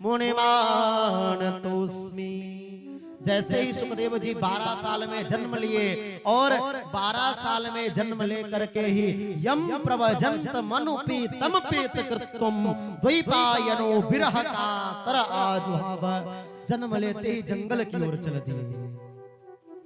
मुनिमान तोस्मि। जैसे ही सुखदेव जी 12 साल में जन्म लिए और 12 साल में जन्म लेकर के ही यम प्रवजंत मनुपीतम पीत कृत्वम द्वैपायनो विरह का तर आजुहाव। जन्म लेते ही जंगल की ओर चल दिए।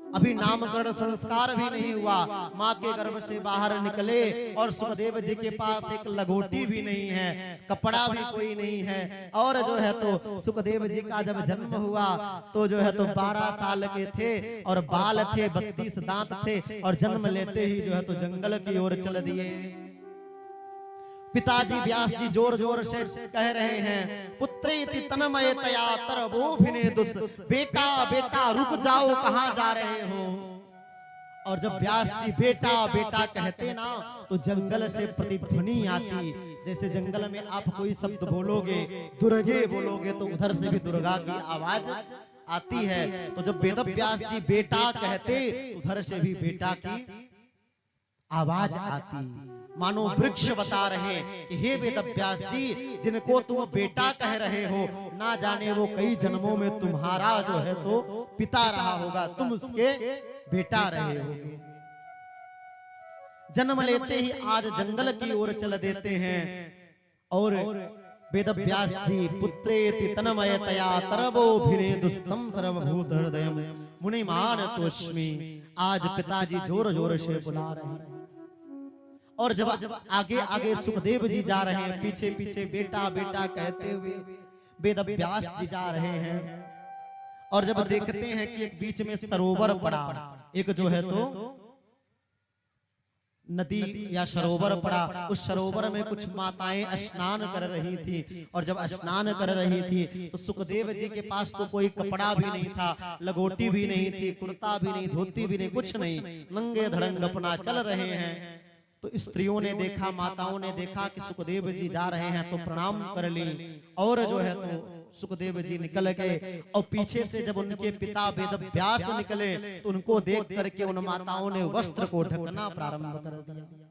अभी नामकरण संस्कार भी नहीं हुआ, माँ के गर्भ से बाहर निकले और सुखदेव जी के पास एक लंगोटी भी नहीं है, कपड़ा भी कोई नहीं है। और जो है तो सुखदेव जी का जब जन्म हुआ तो जो है तो 12 साल के थे और बाल थे, 32 दांत थे और जन्म लेते ही जो है तो जंगल की ओर चल दिए। पिताजी व्यास जी जोर जोर से कह रहे हैं, पुत्रेति तन्मयतया तरवोभिनेदुस, बेटा बेटा रुक जाओ, कहां जा रहे हो। और जब व्यास जी बेटा बेटा कहते ना तो जंगल से प्रतिध्वनि आती। जैसे जंगल में आप कोई शब्द बोलोगे, दुर्गे बोलोगे तो उधर से भी दुर्गा की आवाज आती है। तो जब वेद व्यास जी बेटा कहते उधर से भी बेटा की आवाज आती। मानो वृक्ष बता रहे कि हे वेदव्यास जी, जिनको तुम बेटा कह रहे हो, ना जाने वो कई जन्मों में तुम्हारा जो है तो पिता रहा होगा, तुम उसके बेटा रहे होगे। जन्म लेते ही आज जंगल की ओर चल देते हैं और वेदव्यास जी पुत्रेति तन्मयतया तरवोभिनेदुस्तम सर्वभूत हृदयम मुनिमान तोस्मि। आज पिताजी जोर जोर से बुला रहे हैं और जब आगे आगे सुखदेव जी जा रहे हैं, पीछे पीछे बेटा बेटा कहते हुए वेदव्यास जी जा रहे हैं। और जब देखते हैं कि एक बीच में सरोवर पड़ा, एक जो है तो नदी या सरोवर पड़ा, उस सरोवर में कुछ माताएं स्नान कर रही थी। और जब स्नान कर रही थी तो सुखदेव जी के पास तो कोई कपड़ा भी नहीं था, लंगोटी भी नहीं थी, कुर्ता भी नहीं, धोती भी नहीं, कुछ नहीं, नंगे धड़ंग अपना चल रहे हैं। तो स्त्रियों ने देखा, माताओं ने देखा कि सुखदेव जी जा रहे हैं तो प्रणाम कर ली। और जो है तो सुखदेव जी निकल गए और पीछे से जब उनके पिता वेदव्यास निकले तो उनको देख करके उन माताओं ने वस्त्र को ढकना प्रारंभ कर दिया।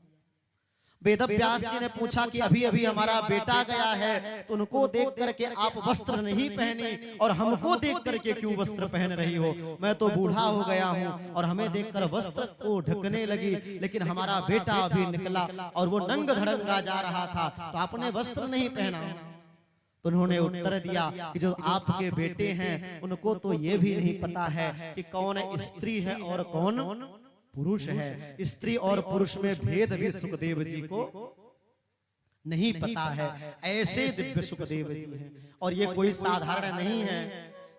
वेदव्यास जी ने पूछा कि अभी अभी हमारा बेटा गया है, तो उनको देख करके आप वस्त्र नहीं पहनी और हमको देख करके क्यों वस्त्र पहन रही हो। मैं तो बूढ़ा हो गया हूँ और हमें देखकर वस्त्र को ढकने लगी, लेकिन हमारा बेटा अभी निकला और वो नंग धड़ंगा जा रहा था, तो आपने वस्त्र नहीं पहना। तो उन्होंने उत्तर दिया कि जो आपके बेटे हैं उनको तो ये भी नहीं पता है कि कौन स्त्री है और कौन पुरुष है। स्त्री और पुरुष में भेद भी सुखदेव जी को नहीं पता है। ऐसे दिव्य सुखदेव जी हैं और ये कोई साधारण नहीं है,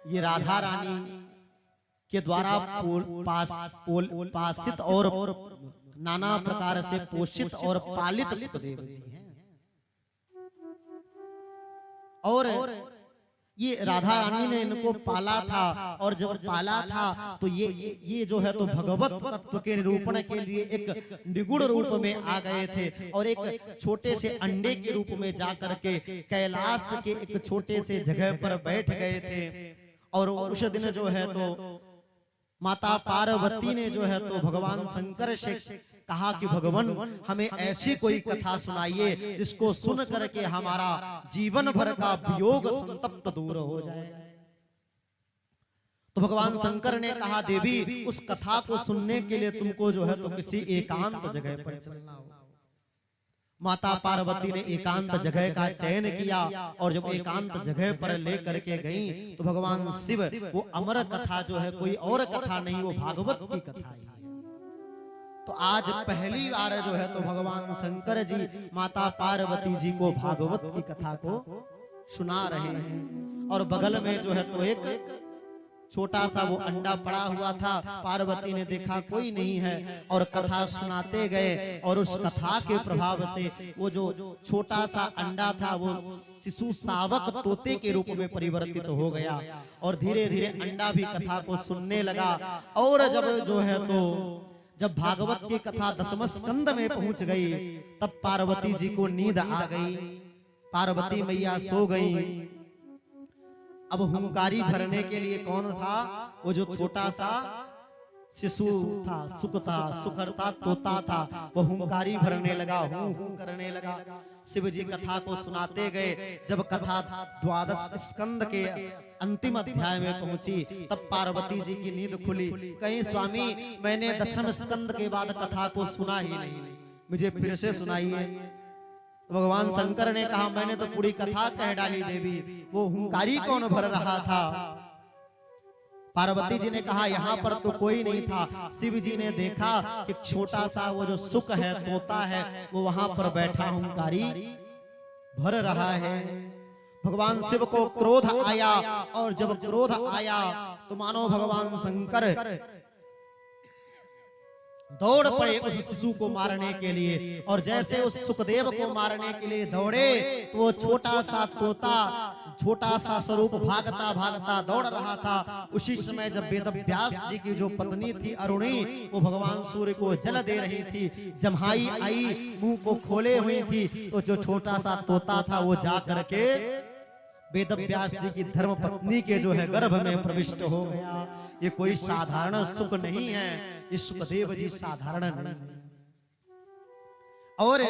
ये राधा रानी के द्वारा पासित और नाना प्रकार से पोषित और पालित सुखदेव जी हैं। और ये राधा रानी ने इनको पाला था और जब पाला था तो ये जो है तो भगवत तत्व के निरूपण के लिए एक निगुण रूप में आ गए थे और एक छोटे से अंडे के रूप में जाकर के कैलाश के एक छोटे से जगह पर बैठ गए थे। और उस दिन जो है तो माता पार्वती ने जो है तो भगवान शंकर से कहा कि भगवान हमें ऐसी कोई कथा सुनाइए जिसको सुन करके हमारा जीवन भर का वियोग संतप्त दूर हो जाए। तो भगवान शंकर ने कहा, देवी उस कथा को सुनने के लिए तुमको जो है तो किसी एकांत जगह पर चलना होगा। माता पार्वती ने एकांत जगह का चयन किया और जब एकांत जगह पर लेकर के गई तो भगवान शिव वो अमर कथा जो है कोई और कथा नहीं, वो भागवत की कथा है। तो आज पहली बार जो है तो भगवान शंकर जी माता पार्वती जी को भागवत की कथा को सुना रहे हैं। और बगल में जो है तो एक छोटा सा वो अंडा पड़ा हुआ था। पार्वती ने देखा कोई नहीं है और कथा सुनाते गए और उस कथा के प्रभाव से वो जो छोटा सा अंडा था वो शिशु शावक तोते के रूप में परिवर्तित हो गया और धीरे धीरे अंडा भी कथा को सुनने लगा। और जब जो है तो जब भागवत की कथा 10वें स्कंद में पहुंच गई तब पार्वती जी को नींद आ गई, पार्वती मैया सो गई। अब हुंकारी भरने के लिए कौन था? वो जो छोटा सा शिशु था, सुख था, सुखरता तोता था, वो हुंकारी भरने लगा, हूं करने लगा। शिव जी कथा को सुनाते गए। जब कथा 12 स्कंद के अंतिम अध्याय में पहुंची, तब पार्वती जी की नींद खुली। कहीं स्वामी मैंने 10वें स्कंद के बाद कथा को सुना ही नहीं, मुझे फिर से सुनाइए। भगवान शंकर ने कहा मैंने तो पूरी कथा कह डाली देवी, वो हुंकारी कौन भर रहा था? पार्वती जी ने कहा यहाँ पर तो कोई नहीं था। शिव जी ने देखा कि छोटा सा वो जो सुख है, तोता है, वो वहां पर बैठा हुंकारी भर रहा है। भगवान शिव को क्रोध आया, और जब क्रोध आया तो मानो भगवान शंकर दौड़ पड़े उस शिशु को मारने के लिए। और जैसे उस सुखदेव को मारने के लिए दौड़े तो वो छोटा सा तोता, छोटा सा स्वरूप भागता भागता दौड़ रहा था। उसी समय जब वेदव्यास जी की जो पत्नी थी अरुणी, वो भगवान सूर्य को जल दे रही थी, जम्हाई आई मुंह को खोले हुई थी, तो जो छोटा सा तोता था वो जा करके वेदव्यास जी की धर्म पत्नी के जो है गर्भ में प्रविष्ट हो गया। ये कोई साधारण सुख नहीं है, ये सुखदेव जी साधारण नहीं। और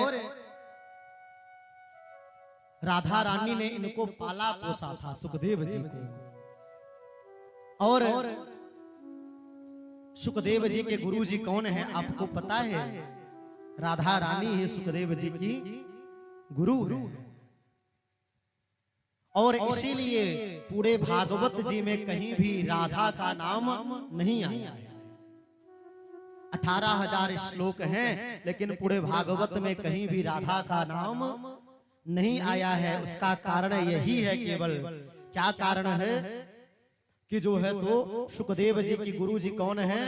राधा रानी ने इनको पाला पोसा था, सुखदेव जी को। और सुखदेव जी के गुरु जी कौन है आपको पता है? राधा रानी है सुखदेव जी की गुरु है। और इसीलिए पूरे भागवत जी में कहीं भी राधा का नाम नहीं आया। 18,000 श्लोक हैं, लेकिन पूरे भागवत में कहीं भी राधा का नाम नहीं आया है। उसका कारण यही है, केवल क्या कारण है कि जो है तो सुखदेव जी की गुरु जी कौन है?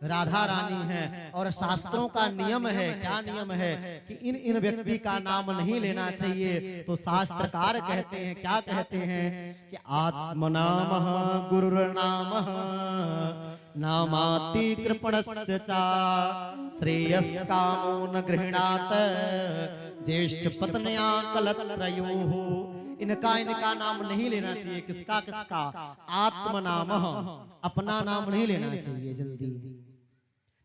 राधा रानी है। और शास्त्रों का नियम है, क्या नियम है कि इन व्यक्ति का नाम नहीं लेना चाहिए। तो शास्त्रकार कहते हैं, क्या कहते हैं कि आत्मनामः गुरुर्नामः नामाति कृपणस्य च श्रेयस्कामो न गृह्णात ज्येष्ठ पत्न्या कलत्रयोः। इनका नाम नहीं लेना चाहिए। किसका? आत्मनामः, अपना नाम नहीं लेना चाहिए जल्दी।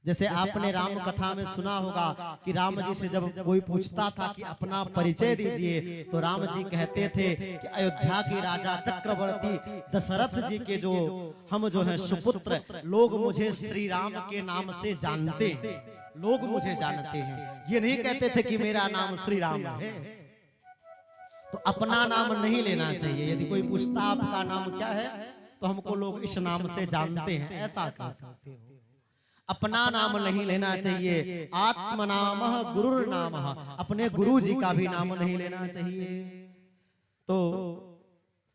जैसे आपने राम कथा में सुना होगा कि राम जी से जब कोई पूछता था कि अपना परिचय दीजिए, तो राम जी कहते थे कि अयोध्या के राजा चक्रवर्ती दशरथ जी के जो हम जो हैं सुपुत्र, लोग मुझे श्री राम के नाम से जानते हैं, लोग मुझे जानते हैं। ये नहीं कहते थे कि मेरा नाम श्री राम है। तो अपना नाम नहीं लेना चाहिए। यदि कोई पूछता आपका नाम क्या है, तो हमको लोग इस नाम से जानते हैं, ऐसा कह सकते हो। अपना नाम नहीं लेना चाहिए। आत्मनामः गुरुर्नामः, अपने गुरु जी का भी नाम नहीं लेना चाहिए। तो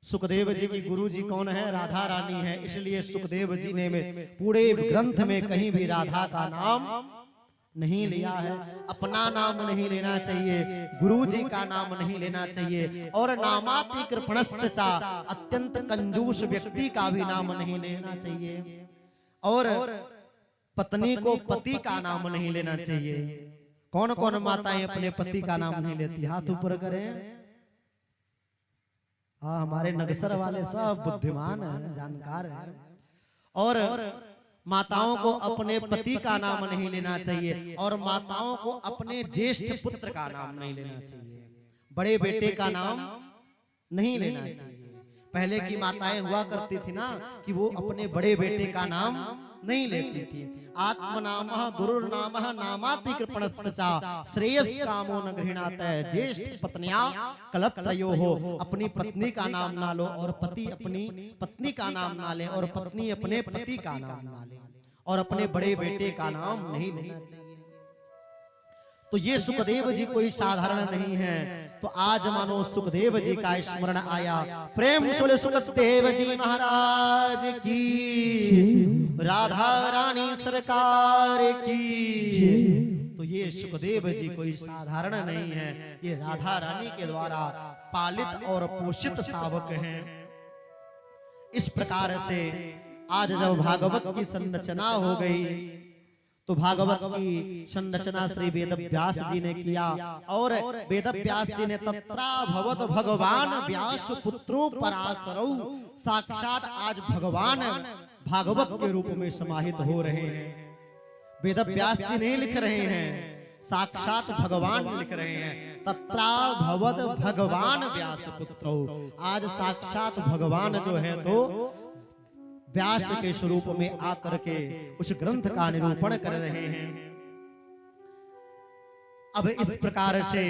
सुखदेव जी की गुरु जी कौन है? राधा रानी है। इसलिए सुखदेव जी ने पूरे ग्रंथ में कहीं भी राधा का नाम नहीं लिया है। अपना नाम नहीं लेना चाहिए, गुरु जी का नाम नहीं लेना चाहिए। और नामाति कृपणस्य च, अत्यंत कंजूस व्यक्ति का भी नाम नहीं लेना चाहिए। और पत्नी को पति का नाम नहीं लेना चाहिए। कौन कौन माताएं अपने पति का नाम नहीं लेती? हाथ ऊपर करें। हाँ, हमारे नगसर वाले सब बुद्धिमान हैं, जानकार हैं। और माताओं को अपने पति का नाम नहीं लेना चाहिए। और माताओं को अपने ज्येष्ठ पुत्र का नाम नहीं लेना चाहिए। बड़े बेटे का नाम नहीं लेना चाहिए। पहले की माताएं हुआ करती थी ना कि वो अपने बड़े बेटे का नाम नहीं लेती थी। आत्मनामः गुरुर्नामः नामाति कृपणस्य च श्रेयस्कामो न गृह्णात ज्येष्ठ पत्न्या कलत्रयोः। अपनी पत्नी का नाम ना लो, और पति अपनी पत्नी का नाम ना ले, और पत्नी अपने पति का नाम ना ले, और अपने बड़े बेटे का नाम नहीं लेना चाहिए। तो ये सुखदेव जी कोई साधारण नहीं है। तो आज मानो सुखदेव जी का स्मरण आया। प्रेम से सुखदेव जी महाराज की, राधा रानी सरकार की। तो ये सुखदेव जी कोई साधारण नहीं है, ये राधा रानी के द्वारा पालित और पोषित शावक हैं। इस प्रकार से आज जब भागवत की संरचना हो गई, तो भागवत की संरचना श्री वेद व्यास जी ने किया और वेद व्यास जी ने तत्रा भवत भगवान व्यास पुत्रो पराशरौ, साक्षात आज भगवान भागवत के रूप में समाहित हो रहे हैं। वेद व्यास जी नहीं लिख रहे हैं, साक्षात भगवान लिख रहे हैं। तत्रा भवत भगवान व्यास पुत्रो, आज साक्षात भगवान जो है तो व्यास के स्वरूप में आकर के उस ग्रंथ का निरूपण कर रहे हैं। अब इस प्रकार से